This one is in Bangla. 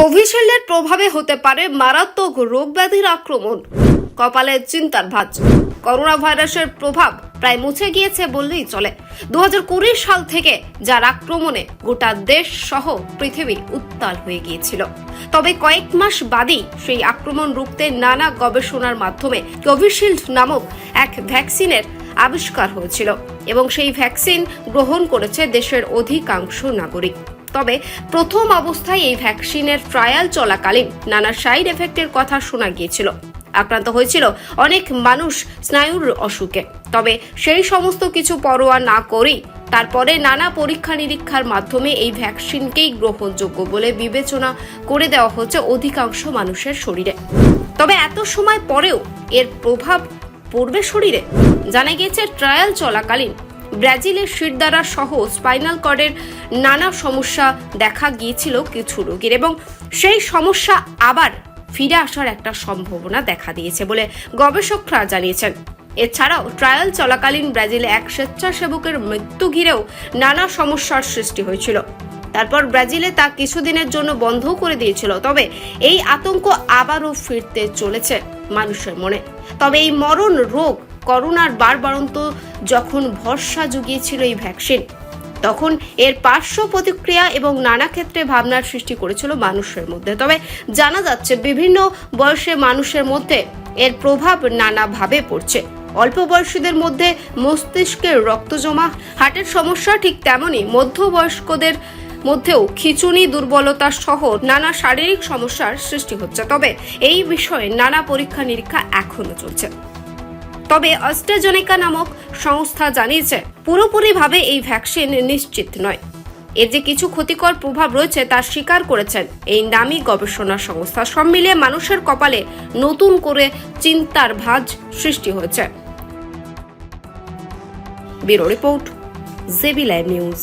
কোভিশিল্ডের প্রভাবে হতে পারে মারাত্মক রোগ ব্যাধির আক্রমণ, কপালে চিন্তার ভাঁজ। করোনা ভাইরাসের প্রভাব প্রায় মুছে গিয়েছে বললেই চলে। 2020 সাল থেকে যার আক্রমণে গোটা দেশ সহ পৃথিবী উত্তাল হয়ে গিয়েছিল। তবে কয়েক মাস বাদেই সেই আক্রমণ রুখতে নানা গবেষণার মাধ্যমে কোভিশিল্ড নামক এক ভ্যাকসিনের আবিষ্কার হয়েছিল এবং সেই ভ্যাকসিন গ্রহণ করেছে দেশের অধিকাংশ নাগরিক। তবে প্রথম অবস্থায় এই ভ্যাকসিনের ট্রায়াল চলাকালীন নানা সাইড এফেক্টের কথা শোনা গিয়েছিল। আক্রান্ত হয়েছিল অনেক মানুষ স্নায়ুর অসুখে। তবে সেই সমস্ত কিছু পরোয়া না করেই তারপরে নানা পরীক্ষা নিরীক্ষার মাধ্যমে এই ভ্যাকসিনকেই গ্রহণযোগ্য বলে বিবেচনা করে দেওয়া হচ্ছে অধিকাংশ মানুষের শরীরে। তবে এত সময় পরেও এর প্রভাব পড়বে শরীরে? জানা গিয়েছে ট্রায়াল চলাকালীন ব্রাজিলের শিরদাঁড়া সহ স্পাইনাল কর্ডের নানা সমস্যা দেখা গিয়েছিল কিছু রোগীর এবং সেই সমস্যা আবার ফিরে আসার একটা সম্ভাবনা দেখা দিয়েছে বলে গবেষকরা জানিয়েছেন। এছাড়াও ট্রায়াল চলাকালীন ব্রাজিলে এক স্বেচ্ছাসেবকের মৃত্যু ঘিরেও নানা সমস্যার সৃষ্টি হয়েছিল। তারপর ব্রাজিলে তা কিছুদিনের জন্য বন্ধও করে দিয়েছিল। তবে এই আতঙ্ক আবারও ফিরতে চলেছে মানুষের মনে। তবে এই মরণ রোগ করোনার বারবারন্ত যখন ভরসা জুগিয়েছিল এই ভ্যাকসিন, তখন এর পার্শ্ব প্রতিক্রিয়া এবং নানা ক্ষেত্রে ভাবনার সৃষ্টি করেছিল মানুষের মধ্যে। তবে জানা যাচ্ছে বিভিন্ন বয়সে মানুষের মধ্যে এর প্রভাব নানাভাবে পড়ছে। অল্প বয়সীদের মধ্যে মস্তিষ্কের রক্ত জমা, হার্টের সমস্যা, ঠিক তেমনই মধ্যবয়স্কদের মধ্যেও খিঁচুনি, দুর্বলতা সহ নানা শারীরিক সমস্যার সৃষ্টি হচ্ছে। তবে এই বিষয়ে নানা পরীক্ষা নিরীক্ষা এখনো চলছে। তবে অ্যাস্ট্রাজেনেকা নামক সংস্থা জানিয়েছে পুরোপুরিভাবে এই ভ্যাকসিন নিশ্চিত নয়। এর যে কিছু ক্ষতিকর প্রভাব রয়েছে তা স্বীকার করেছেন এই নামী গবেষণা সংস্থা। সব মিলিয়ে মানুষের কপালে নতুন করে চিন্তার ভাঁজ সৃষ্টি হয়েছে। Bureau report, JB live news.